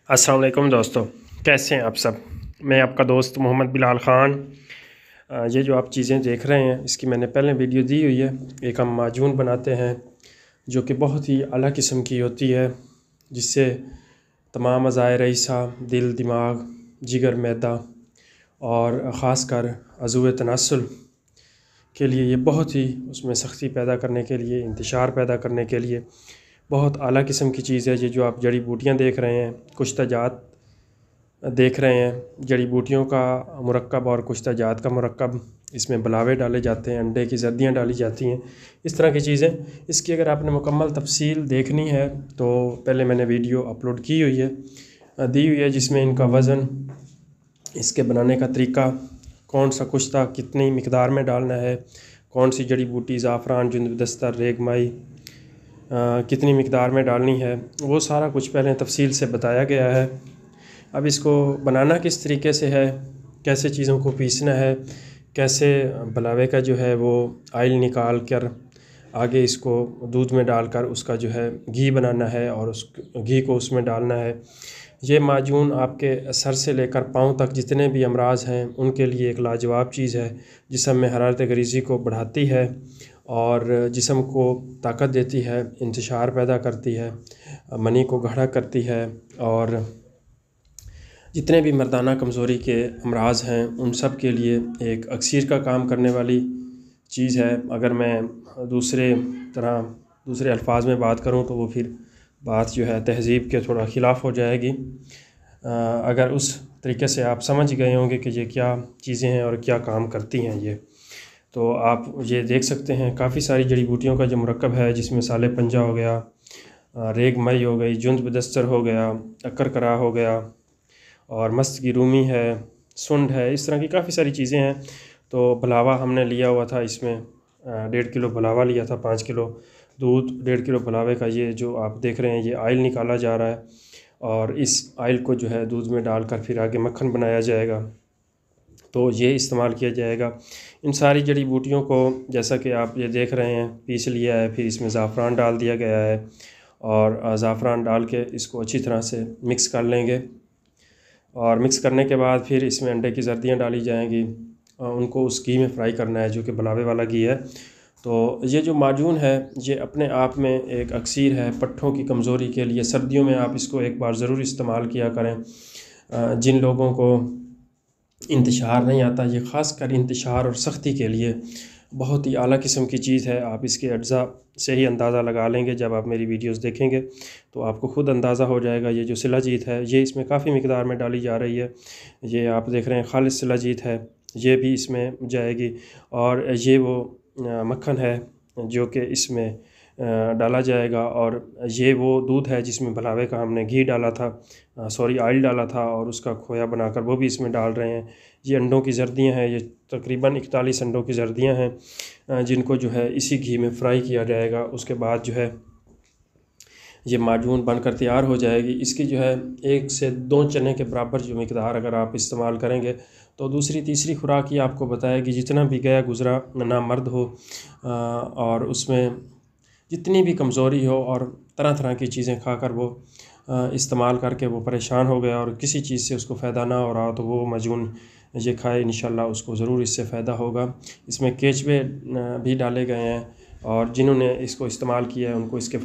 अस्सलाम वालेकुम दोस्तों, कैसे हैं आप सब। मैं आपका दोस्त मोहम्मद बिलाल ख़ान। ये जो आप चीज़ें देख रहे हैं इसकी मैंने पहले वीडियो दी हुई है। एक हम माजून बनाते हैं जो कि बहुत ही आला किस्म की होती है, जिससे तमाम अज़ाए रईसा, दिल, दिमाग, जिगर, मैदा और ख़ास कर अज़ूए तनासुल के लिए ये बहुत ही उसमें सख्ती पैदा करने के लिए, इंतशार पैदा करने के लिए बहुत आला किस्म की चीज़ है। ये जो आप जड़ी बूटियाँ देख रहे हैं, कुछ तजात देख रहे हैं, जड़ी बूटियों का मुरक्कब और कुछ तजात का मुरक्कब, इसमें बलावे डाले जाते हैं, अंडे की जर्दियाँ डाली जाती हैं, इस तरह की चीज़ें। इसकी अगर आपने मुकम्मल तफसील देखनी है तो पहले मैंने वीडियो अपलोड की हुई है, दी हुई है, जिसमें इनका वज़न, इसके बनाने का तरीका, कौन सा कुश्ता कितनी मिकदार में डालना है, कौन सी जड़ी बूटी, ज़ाफ़रान, जुंदबदस्तर, रेगमाई कितनी मिकदार में डालनी है, वो सारा कुछ पहले तफसील से बताया गया है। अब इसको बनाना किस तरीके से है, कैसे चीज़ों को पीसना है, कैसे बलावे का जो है वो आयल निकाल कर आगे इसको दूध में डालकर उसका जो है घी बनाना है और उस घी को उसमें डालना है। ये माजून आपके सर से लेकर पाँव तक जितने भी अमराज हैं उनके लिए एक लाजवाब चीज़ है। जिस्म में हरारत गरीज़ी को बढ़ाती है और जिस्म को ताकत देती है, इंतशार पैदा करती है, मनी को गाढ़ा करती है और जितने भी मर्दाना कमज़ोरी के अमराज हैं उन सब के लिए एक अक्सीर का काम करने वाली चीज़ है। अगर मैं दूसरे अल्फाज में बात करूं तो वो फिर बात जो है तहज़ीब के थोड़ा ख़िलाफ़ हो जाएगी। अगर उस तरीके से आप समझ गए होंगे कि ये क्या चीज़ें हैं और क्या काम करती हैं ये, तो आप ये देख सकते हैं काफ़ी सारी जड़ी बूटियों का जो मुरक्कब है, जिसमें साले पंजा हो गया, रेगमाई हो गई, जुंद-बदस्तर हो गया, अक्कर-करा हो गया और मस्त की रूमी है, सुंड है, इस तरह की काफ़ी सारी चीज़ें हैं। तो भलावा हमने लिया हुआ था, इसमें 1.5 किलो भलावा लिया था, 5 किलो दूध, 1.5 किलो भलावे का ये जो आप देख रहे हैं ये आयल निकाला जा रहा है और इस आयल को जो है दूध में डालकर फिर आगे मक्खन बनाया जाएगा, तो ये इस्तेमाल किया जाएगा। इन सारी जड़ी बूटियों को जैसा कि आप ये देख रहे हैं पीस लिया है, फिर इसमें ज़ाफ़रान डाल दिया गया है और ज़ाफ़रान डाल के इसको अच्छी तरह से मिक्स कर लेंगे और मिक्स करने के बाद फिर इसमें अंडे की जर्दियाँ डाली जाएंगी, उनको उस घी में फ्राई करना है जो कि बलावे वाला घी है। तो ये जो माजून है ये अपने आप में एक अक्सीर है पट्ठों की कमज़ोरी के लिए। सर्दियों में आप इसको एक बार ज़रूर इस्तेमाल किया करें। जिन लोगों को इंतशार नहीं आता, ये ख़ास कर इंतशार और सख्ती के लिए बहुत ही आला किस्म की चीज़ है। आप इसके अज्जा से ही अंदाज़ा लगा लेंगे, जब आप मेरी वीडियोस देखेंगे तो आपको ख़ुद अंदाज़ा हो जाएगा। ये जो शिलाजीत है ये इसमें काफ़ी मिकदार में डाली जा रही है। ये आप देख रहे हैं खालिस शिलाजीत है, ये भी इसमें जाएगी और ये वो मक्खन है जो कि इसमें डाला जाएगा और ये वो दूध है जिसमें भलावे का हमने घी डाला था, ऑयल डाला था और उसका खोया बनाकर वो भी इसमें डाल रहे हैं। ये अंडों की जर्दियाँ हैं, ये तकरीबन 41 अंडों की जर्दियाँ हैं जिनको जो है इसी घी में फ्राई किया जाएगा। उसके बाद जो है ये माजून बनकर तैयार हो जाएगी। इसकी जो है 1 से 2 चने के बराबर जो मिकदार अगर आप इस्तेमाल करेंगे तो दूसरी तीसरी खुराक ही आपको बताएगी। जितना भी गया गुज़रा ना मर्द हो और उसमें जितनी भी कमज़ोरी हो और तरह तरह की चीज़ें खाकर वो इस्तेमाल करके वो परेशान हो गया और किसी चीज़ से उसको फ़ायदा ना हो रहा, तो वो माजून ये खाए, इंशाल्लाह उसको ज़रूर इससे फ़ायदा होगा। इसमें केचुए भी डाले गए हैं और जिन्होंने इसको इस्तेमाल किया है उनको इसके